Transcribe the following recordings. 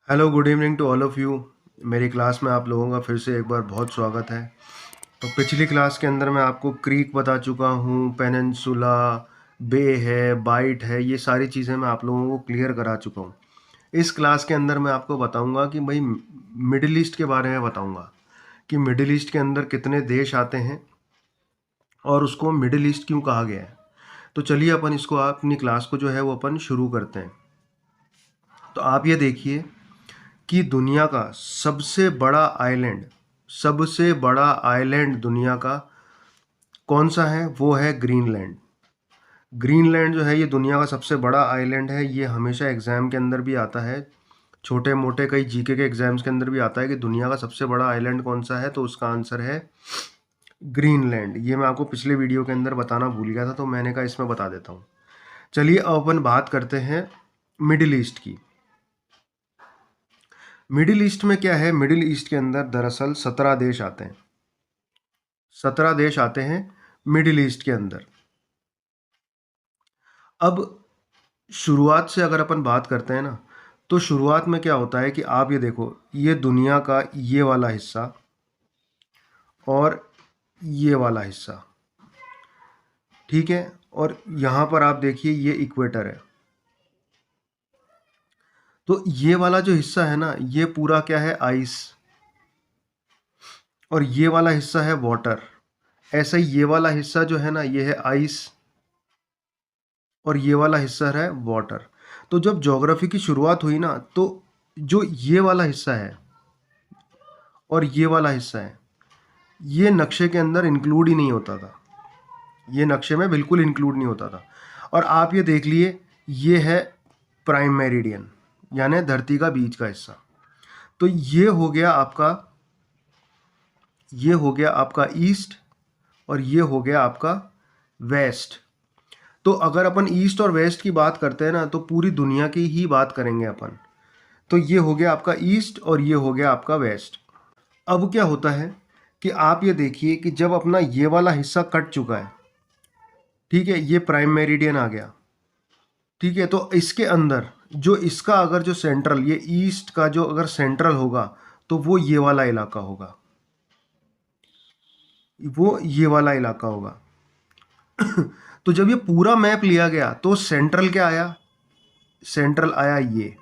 Hello good evening to all of you. मेरी class में आप लोगों का फिर से एक बार बहुत स्वागत है। तो पिछली क्लास के अंदर मैं आपको क्रीक बता चुका हूँ, पेनिनसुला, बे है, बाइट है, ये सारी चीज़ें मैं आप लोगों को क्लियर करा चुका हूँ। इस क्लास के अंदर मैं आपको बताऊँगा कि भाई मिडिल ईस्ट के बारे में बताऊँगा कि मिडिल ईस्ट के अंदर कितने देश आते हैं और उसको मिडिल ईस्ट क्यों कहा गया है। तो चलिए अपन इसको अपनी क्लास को जो है वो अपन शुरू करते हैं। तो आप ये देखिए कि दुनिया का सबसे बड़ा आइलैंड दुनिया का कौन सा है, वो है ग्रीनलैंड। ग्रीनलैंड जो है ये दुनिया का सबसे बड़ा आइलैंड है। ये हमेशा एग्जाम के अंदर भी आता है, छोटे मोटे कई जीके के एग्जाम्स के अंदर भी आता है कि दुनिया का सबसे बड़ा आइलैंड कौन सा है, तो उसका आंसर है ग्रीनलैंड। ये मैं आपको पिछले वीडियो के अंदर बताना भूल गया था, तो मैंने कहा इसमें बता देता हूँ। चलिए अब अपन बात करते हैं मिडिल ईस्ट की। मिडिल ईस्ट में क्या है, मिडिल ईस्ट के अंदर दरअसल 17 देश आते हैं। 17 देश आते हैं मिडिल ईस्ट के अंदर। अब शुरुआत से अगर अपन बात करते हैं ना, तो शुरुआत में क्या होता है कि आप ये देखो, ये दुनिया का ये वाला हिस्सा और ये वाला हिस्सा, ठीक है। और यहाँ पर आप देखिए ये इक्वेटर है। तो ये वाला जो हिस्सा है ना, ये पूरा क्या है, आइस, और ये वाला हिस्सा है वाटर। ऐसा ही ये वाला हिस्सा जो है ना, ये है आइस, और ये वाला हिस्सा है वाटर। तो जब ज्योग्राफी की शुरुआत हुई ना, तो जो ये वाला हिस्सा है और ये वाला हिस्सा है, ये नक्शे के अंदर इंक्लूड ही नहीं होता था। ये नक्शे में बिल्कुल इंक्लूड नहीं होता था। और आप ये देख लिए, ये है प्राइम मेरिडियन, यानी धरती का बीच का हिस्सा। तो ये हो गया आपका ईस्ट, और ये हो गया आपका वेस्ट। तो अगर अपन ईस्ट और वेस्ट की बात करते हैं ना, तो पूरी दुनिया की ही बात करेंगे अपन। तो ये हो गया आपका ईस्ट और ये हो गया आपका वेस्ट। अब क्या होता है कि आप ये देखिए कि जब अपना ये वाला हिस्सा कट चुका है, ठीक है, ये प्राइम मेरिडियन आ गया, ठीक है। तो इसके अंदर जो इसका अगर जो सेंट्रल, ये ईस्ट का जो अगर सेंट्रल होगा, तो वो ये वाला इलाका होगा, वो ये वाला इलाका होगा। तो जब ये पूरा मैप लिया गया तो सेंट्रल क्या आया, सेंट्रल आया ये।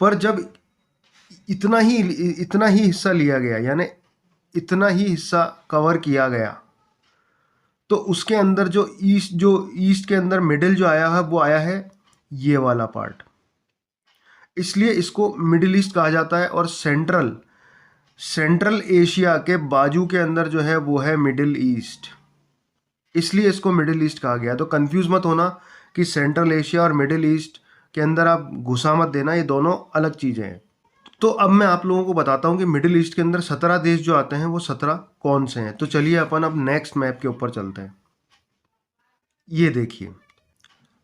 पर जब इतना ही हिस्सा लिया गया, यानी इतना ही हिस्सा कवर किया गया, तो उसके अंदर जो ईस्ट के अंदर मिडिल जो आया है, वो आया है ये वाला पार्ट। इसलिए इसको मिडिल ईस्ट कहा जाता है। और सेंट्रल एशिया के बाजू के अंदर जो है वो है मिडिल ईस्ट, इसलिए इसको मिडिल ईस्ट कहा गया। तो कंफ्यूज मत होना कि सेंट्रल एशिया और मिडिल ईस्ट के अंदर आप घुसा मत देना, ये दोनों अलग चीज़ें हैं। तो अब मैं आप लोगों को बताता हूँ कि मिडिल ईस्ट के अंदर 17 देश जो आते हैं वो 17 कौन से हैं। तो चलिए अपन अब नेक्स्ट मैप के ऊपर चलते हैं। ये देखिए,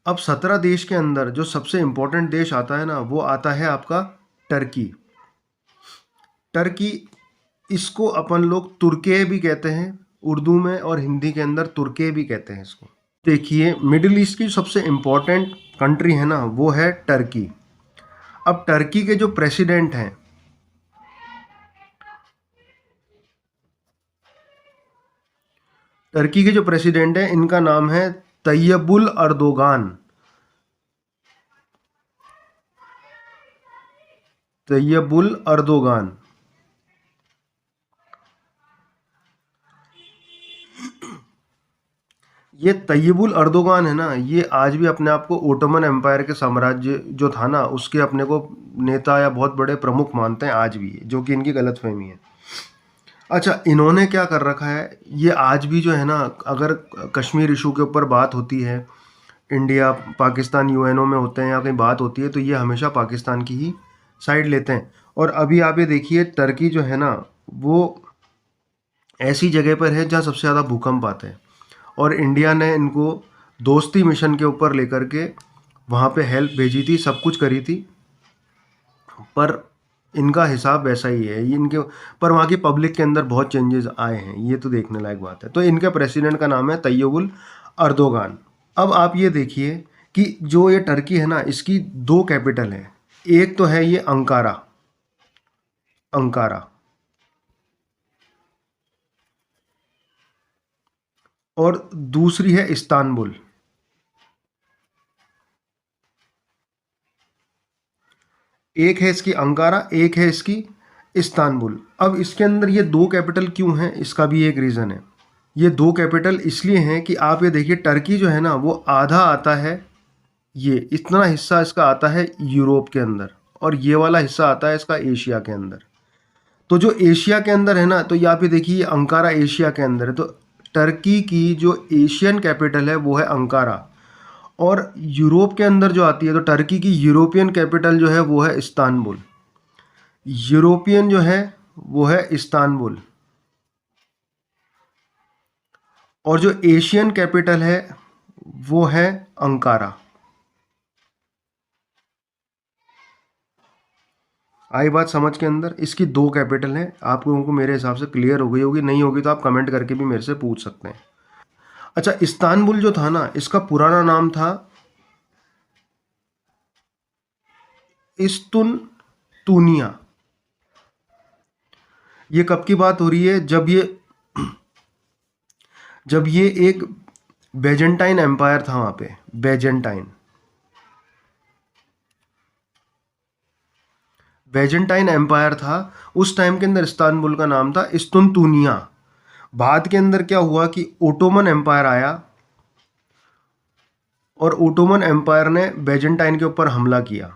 अब 17 देश के अंदर जो सबसे इंपॉर्टेंट देश आता है ना, वो आता है आपका टर्की। टर्की, इसको अपन लोग तुर्के भी कहते हैं उर्दू में, और हिंदी के अंदर तुर्के भी कहते हैं इसको। देखिए, मिडिल ईस्ट की सबसे इंपॉर्टेंट कंट्री है ना, वो है टर्की। अब टर्की के जो प्रेसिडेंट हैं, टर्की के जो प्रेसिडेंट हैं, इनका नाम है तैयबुल अर्दोगान। तैयबुल अर्दोगान। ये तैयबुल अर्दोगान है ना, ये आज भी अपने आप को ओटोमन एम्पायर के साम्राज्य जो था ना, उसके अपने को नेता या बहुत बड़े प्रमुख मानते हैं आज भी, जो कि इनकी गलतफहमी है। अच्छा, इन्होंने क्या कर रखा है, ये आज भी जो है ना, अगर कश्मीर इशू के ऊपर बात होती है, इंडिया पाकिस्तान यूएनओ में होते हैं या कहीं बात होती है, तो ये हमेशा पाकिस्तान की ही साइड लेते हैं। और अभी आप ये देखिए, टर्की जो है ना, वो ऐसी जगह पर है जहाँ सबसे ज़्यादा भूकंप आते हैं, और इंडिया ने इनको दोस्ती मिशन के ऊपर लेकर के वहाँ पे हेल्प भेजी थी, सब कुछ करी थी। पर इनका हिसाब वैसा ही है, ये इनके, पर वहाँ की पब्लिक के अंदर बहुत चेंजेस आए हैं, ये तो देखने लायक बात है। तो इनके प्रेसिडेंट का नाम है तैयबुल अर्दोगान। अब आप ये देखिए कि जो ये टर्की है ना, इसकी 2 कैपिटल हैं, एक तो है ये अंकारा, अंकारा, और दूसरी है इस्तांबुल। एक है इसकी अंकारा, एक है इसकी इस्तांबुल। अब इसके अंदर ये दो कैपिटल क्यों हैं, इसका भी एक रीज़न है। ये दो कैपिटल इसलिए हैं कि आप ये देखिए, टर्की जो है ना वो आधा आता है, ये इतना हिस्सा इसका आता है यूरोप के अंदर, और ये वाला हिस्सा आता है इसका एशिया के अंदर। तो जो एशिया के अंदर है ना, तो यहाँ पे देखिए ये अंकारा एशिया के अंदर है, तो टर्की की जो एशियन कैपिटल है वो है अंकारा। और यूरोप के अंदर जो आती है, तो टर्की की यूरोपियन कैपिटल जो है वो है इस्तांबुल। यूरोपियन जो है वो है इस्तांबुल, और जो एशियन कैपिटल है वो है अंकारा। आई बात समझ के अंदर? इसकी दो कैपिटल हैं। आप लोगों को मेरे हिसाब से क्लियर हो गई होगी, नहीं होगी तो आप कमेंट करके भी मेरे से पूछ सकते हैं। अच्छा, इस्तांबुल जो था ना, इसका पुराना नाम था इस्तुन तूनिया। ये कब की बात हो रही है? जब ये एक बेजेंटाइन एम्पायर था वहाँ पे, बेजेंटाइन बेजेंटाइन एम्पायर था। उस टाइम के अंदर इस्तांबुल का नाम था इस्तुनतूनिया। बाद के अंदर क्या हुआ कि ओटोमन एम्पायर आया, और ओटोमन एम्पायर ने बेजेंटाइन के ऊपर हमला किया।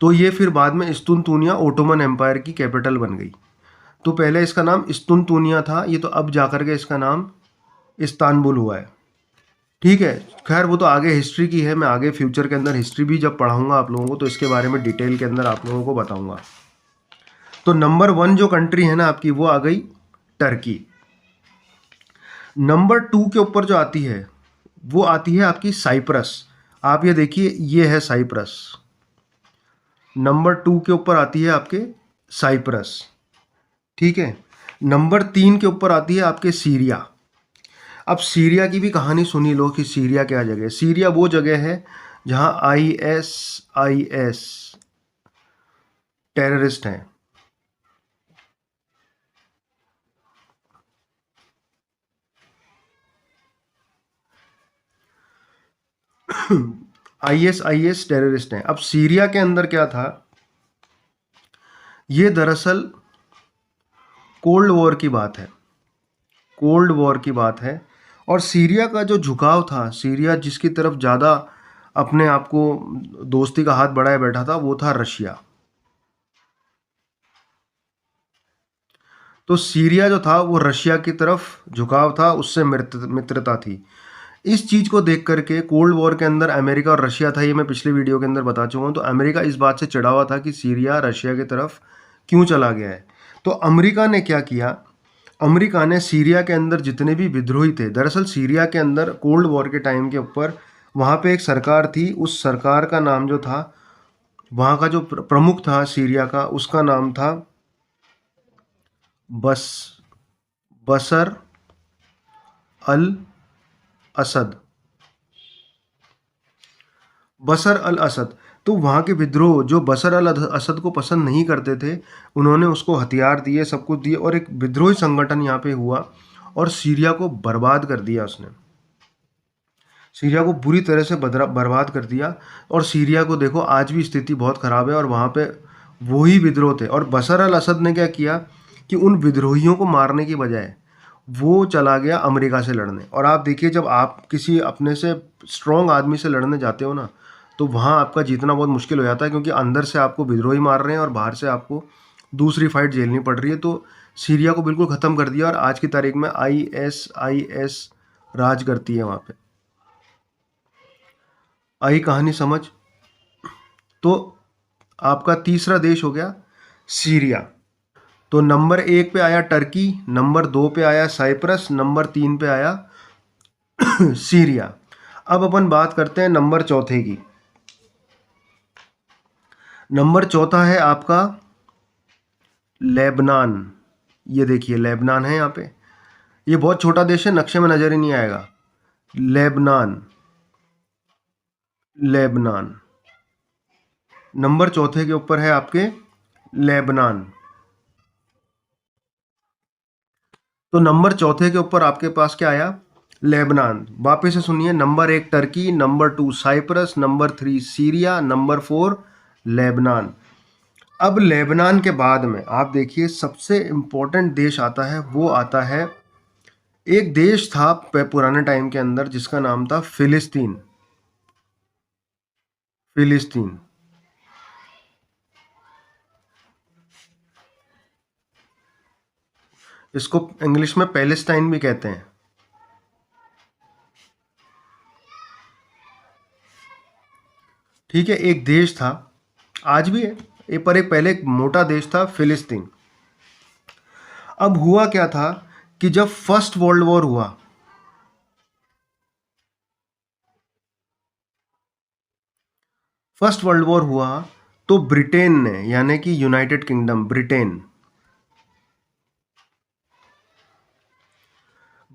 तो ये फिर बाद में इस्तुनतूनिया ओटोमन एम्पायर की कैपिटल बन गई। तो पहले इसका नाम इस्तुनतूनिया था, ये तो अब जाकर के इसका नाम इस्तांबुल हुआ है। ठीक है, खैर वो तो आगे हिस्ट्री की है, मैं आगे फ्यूचर के अंदर हिस्ट्री भी जब पढ़ाऊंगा आप लोगों को तो इसके बारे में डिटेल के अंदर आप लोगों को बताऊंगा। तो नंबर 1 जो कंट्री है ना आपकी, वो आ गई टर्की। नंबर 2 के ऊपर जो आती है वो आती है आपकी साइप्रस। आप ये देखिए, ये है साइप्रस। नंबर 2 के ऊपर आती है आपके साइप्रस। ठीक है, नंबर 3 के ऊपर आती है आपके सीरिया। अब सीरिया की भी कहानी सुनी लो कि सीरिया क्या जगह है। सीरिया वो जगह है जहां आईएस टेररिस्ट हैं। आईएस टेररिस्ट हैं। अब सीरिया के अंदर क्या था, ये दरअसल कोल्ड वॉर की बात है, कोल्ड वॉर की बात है। और सीरिया का जो झुकाव था, सीरिया जिसकी तरफ ज़्यादा अपने आप को दोस्ती का हाथ बढ़ाए बैठा था, वो था रशिया। तो सीरिया जो था वो रशिया की तरफ झुकाव था, उससे मित्रता थी। इस चीज़ को देख करके कोल्ड वॉर के अंदर अमेरिका और रशिया था, ये मैं पिछले वीडियो के अंदर बता चुका हूँ। तो अमेरिका इस बात से चिढ़ा हुआ था कि सीरिया रशिया की तरफ क्यों चला गया है। तो अमेरिका ने क्या किया, अमेरिका ने सीरिया के अंदर जितने भी विद्रोही थे, दरअसल सीरिया के अंदर कोल्ड वॉर के टाइम के ऊपर वहाँ पे एक सरकार थी, उस सरकार का नाम जो था, वहाँ का जो प्रमुख था सीरिया का, उसका नाम था बस बसर अल असद। बसर अल असद। तो वहाँ के विद्रोह जो बसर अल असद को पसंद नहीं करते थे, उन्होंने उसको हथियार दिए, सब कुछ दिए, और एक विद्रोही संगठन यहाँ पे हुआ और सीरिया को बर्बाद कर दिया उसने। सीरिया को बुरी तरह से बर्बाद कर दिया। और सीरिया को देखो आज भी स्थिति बहुत ख़राब है, और वहाँ पे वही विद्रोह थे। और बसर अल असद ने क्या किया कि उन विद्रोहियों को मारने की बजाय वो चला गया अमेरिका से लड़ने। और आप देखिए, जब आप किसी अपने से स्ट्रॉन्ग आदमी से लड़ने जाते हो ना, तो वहाँ आपका जीतना बहुत मुश्किल हो जाता है, क्योंकि अंदर से आपको विद्रोही मार रहे हैं और बाहर से आपको दूसरी फाइट झेलनी पड़ रही है। तो सीरिया को बिल्कुल ख़त्म कर दिया, और आज की तारीख में आईएस राज करती है वहाँ पे। आई कहानी समझ? तो आपका तीसरा देश हो गया सीरिया। तो नंबर 1 पे आया टर्की, नंबर 2 पे आया साइप्रस, नंबर 3 पे आया सीरिया। अब अपन बात करते हैं नंबर चौथे की। नंबर चौथा है आपका लेबनान। ये देखिए लेबनान है यहाँ पे, ये बहुत छोटा देश है, नक्शे में नजर ही नहीं आएगा। Lebanon, Lebanon. नंबर चौथे के ऊपर है आपके लेबनान। तो नंबर चौथे के ऊपर आपके पास क्या आया? लेबनान। वापस से सुनिए, number 1 Turkey, number 2 Cyprus, number 3 Syria, number 4 Lebanon. अब लेबनान के बाद में आप देखिए सबसे इम्पोर्टेंट देश आता है, वो आता है, एक देश था पुराने टाइम के अंदर जिसका नाम था फिलिस्तीन। फिलिस्तीन। इसको इंग्लिश में पैलेस्टाइन भी कहते हैं। ठीक है, एक देश था, आज भी है, पर एक पहले एक मोटा देश था फिलिस्तीन। अब हुआ क्या था कि जब फर्स्ट वर्ल्ड वॉर हुआ, फर्स्ट वर्ल्ड वॉर हुआ तो ब्रिटेन ने, यानी कि यूनाइटेड किंगडम,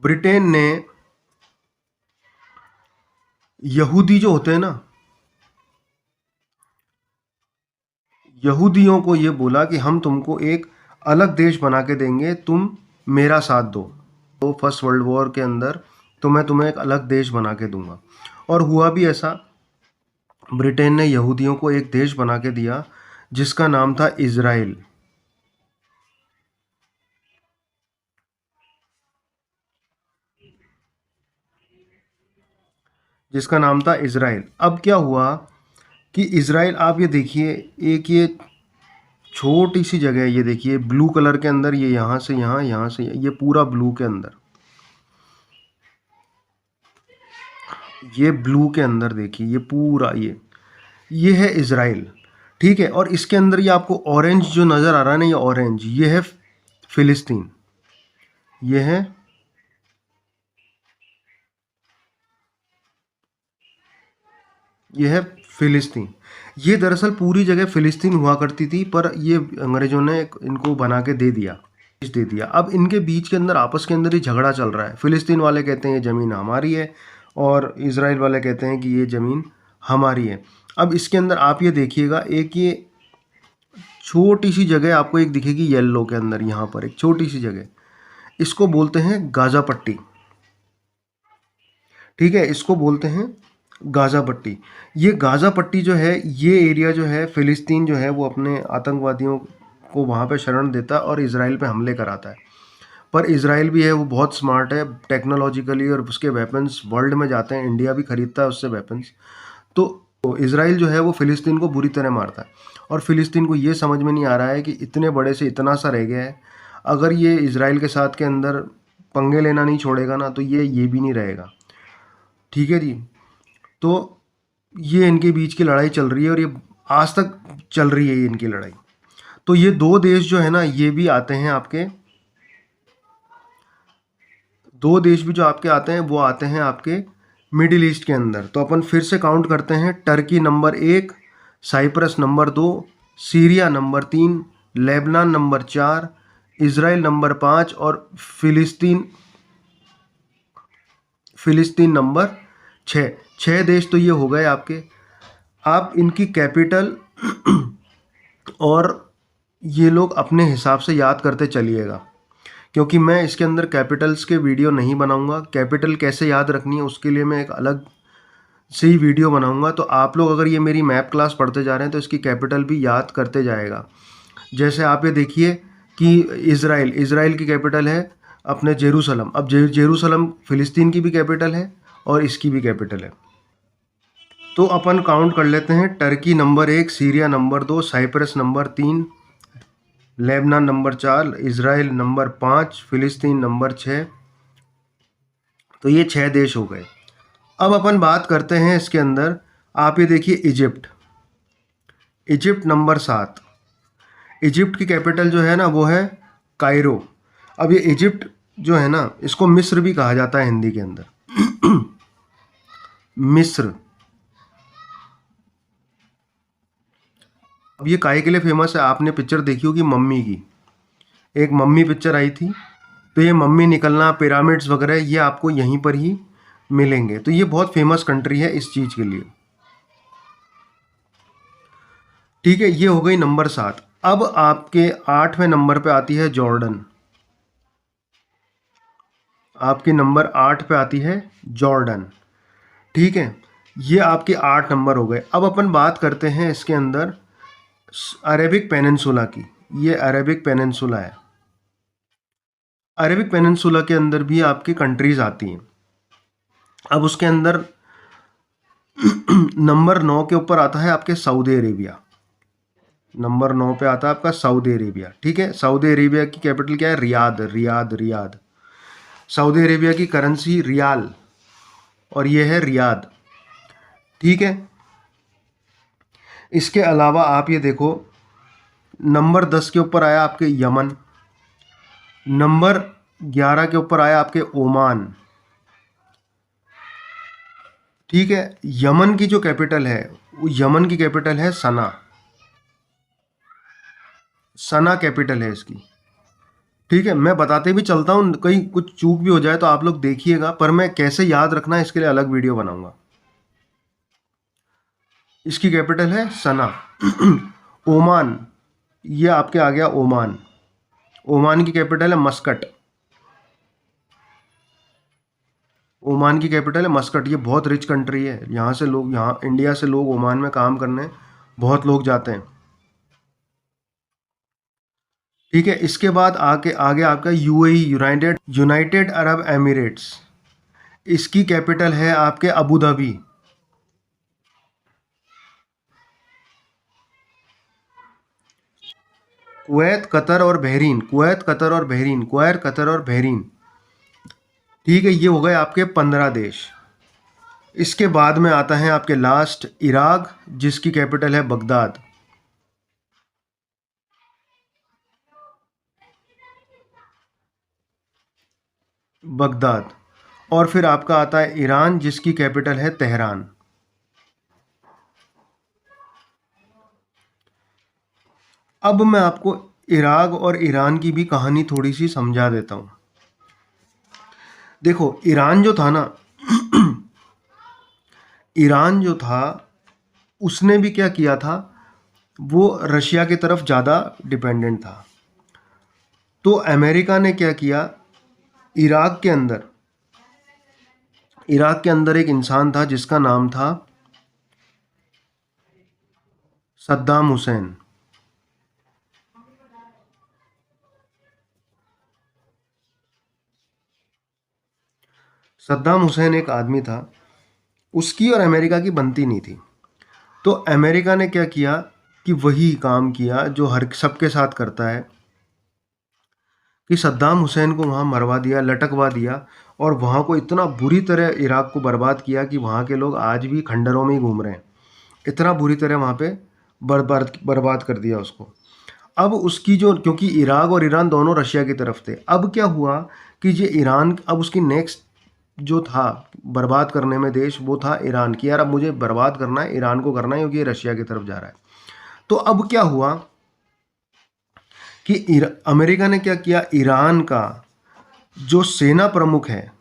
ब्रिटेन ने यहूदी जो होते हैं ना, यहूदियों को ये बोला कि हम तुमको एक अलग देश बना के देंगे, तुम मेरा साथ दो। तो फर्स्ट वर्ल्ड वॉर के अंदर तो मैं तुम्हें एक अलग देश बना के दूंगा। और हुआ भी ऐसा, ब्रिटेन ने यहूदियों को एक देश बना के दिया जिसका नाम था इज़राइल। जिसका नाम था इज़राइल। अब क्या हुआ कि इज़राइल, आप ये देखिए, एक ये छोटी सी जगह है, ये देखिए ब्लू कलर के अंदर, ये यहाँ से यहाँ, यहाँ से ये पूरा ब्लू के अंदर, ये ब्लू के अंदर देखिए, ये पूरा ये है इज़राइल। ठीक है, और इसके अंदर ये आपको ऑरेंज जो नज़र आ रहा है ना, ये ऑरेंज, ये है फिलिस्तीन। ये है, ये है फिलिस्तीन। ये दरअसल पूरी जगह फिलिस्तीन हुआ करती थी, पर ये अंग्रेज़ों ने इनको बना के दे दिया। अब इनके बीच के अंदर आपस के अंदर ही झगड़ा चल रहा है। फिलिस्तीन वाले कहते हैं ये ज़मीन हमारी है, और इज़राइल वाले कहते हैं कि ये ज़मीन हमारी है। अब इसके अंदर आप ये देखिएगा, एक ये छोटी सी जगह आपको एक दिखेगी येलो के अंदर, यहाँ पर एक छोटी सी जगह, इसको बोलते हैं गाज़ा पट्टी। ठीक है, इसको बोलते हैं गाज़ा पट्टी। ये गाज़ा पट्टी जो है, ये एरिया जो है, फ़िलिस्तीन जो है, वो अपने आतंकवादियों को वहाँ पे शरण देता है और इज़राइल पे हमले कराता है। पर इज़राइल भी है, वो बहुत स्मार्ट है टेक्नोलॉजिकली, और उसके वेपन्स वर्ल्ड में जाते हैं, इंडिया भी खरीदता है उससे वेपन्स। तो इज़राइल जो है वो फ़िलिस्तीन को बुरी तरह मारता है, और फ़िलिस्तीन को ये समझ में नहीं आ रहा है कि इतने बड़े से इतना सा रह गया है, अगर ये इज़राइल के साथ के अंदर पंगे लेना नहीं छोड़ेगा ना, तो ये भी नहीं रहेगा। ठीक है जी। तो ये इनके बीच की लड़ाई चल रही है, और ये आज तक चल रही है ये इनकी लड़ाई। तो ये दो देश जो है ना, ये भी आते हैं आपके, दो देश भी जो आपके आते हैं वो आते हैं आपके मिडिल ईस्ट के अंदर। तो अपन फिर से काउंट करते हैं, Turkey number 1, Cyprus number 2, Syria number 3, Lebanon number 4, Israel number 5, और फिलिस्तीन नंबर 6। 6 देश तो ये हो गए आपके। आप इनकी कैपिटल और ये लोग अपने हिसाब से याद करते चलिएगा, क्योंकि मैं इसके अंदर कैपिटल्स के वीडियो नहीं बनाऊंगा। कैपिटल कैसे याद रखनी है उसके लिए मैं एक अलग से ही वीडियो बनाऊंगा। तो आप लोग अगर ये मेरी मैप क्लास पढ़ते जा रहे हैं तो इसकी कैपिटल भी याद करते जाएगा। जैसे आप ये देखिए कि इज़राइल की कैपिटल है अपने जेरूसलम। अब जेरूसलम फ़िलिस्तीन की भी कैपिटल है और इसकी भी कैपिटल है। तो अपन काउंट कर लेते हैं, Turkey number 1, Syria number 2, Cyprus number 3, Lebanon number 4, Israel number 5, फ़िलिस्तीन नंबर 6। तो ये 6 देश हो गए। अब अपन बात करते हैं इसके अंदर, आप ये देखिए इजिप्ट नंबर 7। इजिप्ट की कैपिटल जो है ना वो है कायरो। अब ये इजिप्ट जो है ना, इसको मिस्र भी कहा जाता है हिंदी के अंदर। मिस्र। अब ये काहे के लिए फेमस है, आपने पिक्चर देखी होगी मम्मी की, एक मम्मी पिक्चर आई थी, तो ये मम्मी निकलना, पिरामिड्स वगैरह, ये आपको यहीं पर ही मिलेंगे। तो ये बहुत फेमस कंट्री है इस चीज़ के लिए। ठीक है, ये हो गई नंबर 7। अब आपके 8वें नंबर पे आती है जॉर्डन। आपके नंबर 8 पे आती है जॉर्डन। ठीक है, ये आपके 8 नंबर हो गए। अब अपन बात करते हैं इसके अंदर अरेबिक पेनिनसुला की। ये अरेबिक पेनिनसुला है। अरेबिक पेनिनसुला के अंदर भी आपकी कंट्रीज आती हैं। अब उसके अंदर नंबर 9 के ऊपर आता है आपके सऊदी अरेबिया। नंबर 9 पे आता है आपका सऊदी अरेबिया। ठीक है, सऊदी अरेबिया की कैपिटल क्या है? Riyadh. Riyadh Riyadh. Saudi Arabia की करेंसी रियाल, और ये है रियाद। ठीक है, इसके अलावा आप ये देखो, नंबर 10 के ऊपर आया आपके यमन। नंबर 11 के ऊपर आया आपके ओमान। ठीक है, यमन की जो कैपिटल है, वो यमन की कैपिटल है सना। सना कैपिटल है इसकी। ठीक है, मैं बताते भी चलता हूँ, कहीं कुछ चूक भी हो जाए तो आप लोग देखिएगा, पर मैं कैसे याद रखना है इसके लिए अलग वीडियो बनाऊंगा। इसकी कैपिटल है सना। ओमान, ये आपके आ गया ओमान। ओमान की कैपिटल है मस्कट। ओमान की कैपिटल है मस्कट। ये बहुत रिच कंट्री है, यहाँ से लोग, यहाँ इंडिया से लोग ओमान में काम करने बहुत लोग जाते हैं। ठीक है, इसके बाद आगे आगे आपका UAE, United United Arab Emirates. इसकी कैपिटल है आपके अबू धाबी। कुवैत, कतर और बहरीन। कुवैत, कतर और बहरीन। कुवैत, कतर और बहरीन। ठीक है, ये हो गए आपके 15 देश। इसके बाद में आता है आपके लास्ट इराक, जिसकी कैपिटल है बगदाद। बगदाद। और फिर आपका आता है ईरान, जिसकी कैपिटल है तेहरान। अब मैं आपको इराक और ईरान की भी कहानी थोड़ी सी समझा देता हूँ। देखो, ईरान जो था ना, ईरान जो था, उसने भी क्या किया था, वो रशिया की तरफ ज़्यादा डिपेंडेंट था। तो अमेरिका ने क्या किया, इराक के अंदर, इराक के अंदर एक इंसान था जिसका नाम था सद्दाम हुसैन। सद्दाम हुसैन एक आदमी था, उसकी और अमेरिका की बनती नहीं थी। तो अमेरिका ने क्या किया कि वही काम किया जो हर सबके साथ करता है, कि सद्दाम हुसैन को वहाँ मरवा दिया, लटकवा दिया, और वहाँ को इतना बुरी तरह इराक को बर्बाद किया कि वहाँ के लोग आज भी खंडरों में ही घूम रहे हैं। इतना बुरी तरह वहाँ पे बर्बाद बर्बाद कर दिया उसको। अब उसकी जो, क्योंकि इराक और ईरान दोनों रशिया की तरफ थे, अब क्या हुआ कि ये ईरान, अब उसकी नेक्स्ट जो था बर्बाद करने में देश, वो था ईरान, की यार अब मुझे बर्बाद करना है, ईरान को करना है, क्योंकि ये रशिया की तरफ जा रहा है। तो अब क्या हुआ कि अमेरिका ने क्या किया, ईरान का जो सेना प्रमुख है,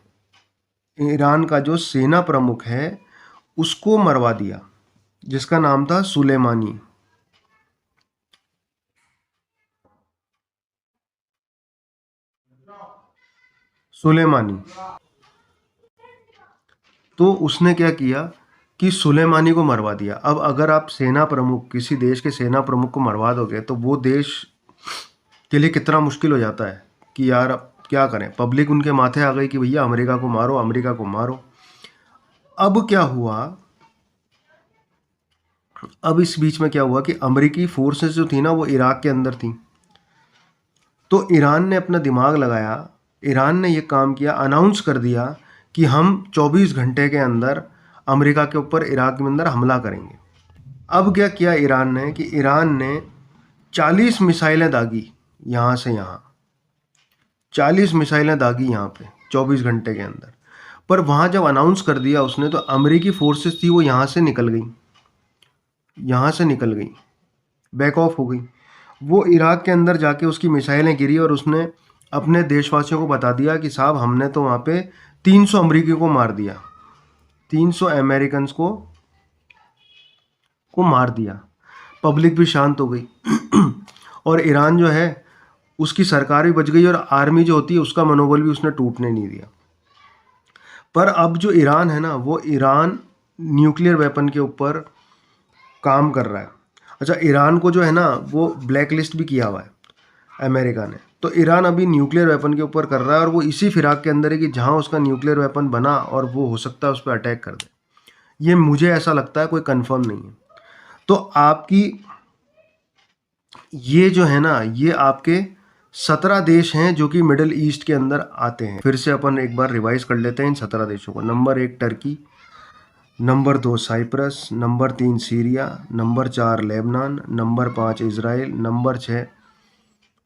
ईरान का जो सेना प्रमुख है उसको मरवा दिया, जिसका नाम था सुलेमानी। सुलेमानी। तो उसने क्या किया कि सुलेमानी को मरवा दिया। अब अगर आप सेना प्रमुख, किसी देश के सेना प्रमुख को मरवा दोगे तो वो देश के लिए कितना मुश्किल हो जाता है कि यार अब क्या करें। पब्लिक उनके माथे आ गई कि भैया अमेरिका को मारो, अमेरिका को मारो। अब क्या हुआ, अब इस बीच में क्या हुआ कि अमेरिकी फोर्सेस जो थी ना, वो इराक के अंदर थी। तो ईरान ने अपना दिमाग लगाया, ईरान ने ये काम किया, अनाउंस कर दिया कि हम 24 घंटे के अंदर अमेरिका के ऊपर इराक के अंदर हमला करेंगे। अब क्या किया ईरान ने कि ईरान ने 40 मिसाइलें दागी यहाँ से यहाँ, 40 मिसाइलें दागी यहाँ पे 24 घंटे के अंदर। पर वहाँ जब अनाउंस कर दिया उसने, तो अमेरिकी फोर्सेस थी वो यहाँ से निकल गई, यहाँ से निकल गई, बैक ऑफ हो गई। वो इराक के अंदर जाके उसकी मिसाइलें गिरी, और उसने अपने देशवासियों को बता दिया कि साहब हमने तो वहाँ पे 300 अमरीकी को मार दिया, 300 अमेरिकन्स को मार दिया। पब्लिक भी शांत हो गई और ईरान जो है उसकी सरकार भी बच गई और आर्मी जो होती है उसका मनोबल भी उसने टूटने नहीं दिया। पर अब जो ईरान है ना, वो ईरान न्यूक्लियर वेपन के ऊपर काम कर रहा है। अच्छा, ईरान को जो है ना वो ब्लैक लिस्ट भी किया हुआ है अमेरिका ने। तो ईरान अभी न्यूक्लियर वेपन के ऊपर कर रहा है और वो इसी फिराक के अंदर है कि जहाँ उसका न्यूक्लियर वेपन बना और वो हो सकता है उस पर अटैक कर दे। ये मुझे ऐसा लगता है, कोई कंफर्म नहीं है। तो आपकी ये जो है ना, ये आपके 17 देश हैं जो कि मिडिल ईस्ट के अंदर आते हैं। फिर से अपन एक बार रिवाइज कर लेते हैं इन 17 देशों को। Number 1 Turkey, number 2 Cyprus, number 3 Syria, number 4 Lebanon, number 5 Israel, number 6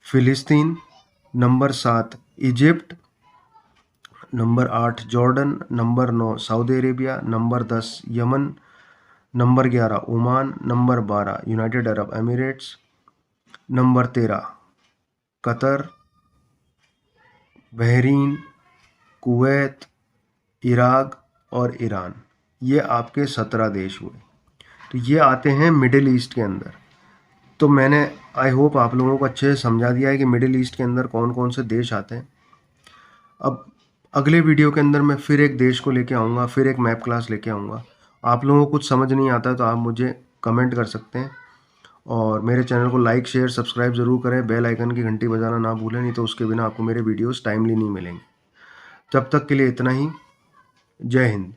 फिलिस्तीन, number 7 Egypt, number 8 Jordan, number 9 Saudi Arabia, number 10 Yemen, number 11 Oman, number 12 United Arab Emirates, number 13 Qatar, Bahrain, Kuwait, Iraq और Iran. ये आपके 17 देश हुए। तो ये आते हैं मिडिल ईस्ट के अंदर। तो मैंने आई होप आप लोगों को अच्छे से समझा दिया है कि मिडिल ईस्ट के अंदर कौन कौन से देश आते हैं। अब अगले वीडियो के अंदर मैं फिर एक देश को लेके आऊँगा, फिर एक मैप क्लास लेके आऊँगा। आप लोगों को कुछ समझ नहीं आता तो आप मुझे कमेंट कर सकते हैं और मेरे चैनल को लाइक शेयर सब्सक्राइब ज़रूर करें। बेल आइकन की घंटी बजाना ना भूलें, नहीं तो उसके बिना आपको मेरे वीडियोस टाइमली नहीं मिलेंगे। तब तक के लिए इतना ही। जय हिंद।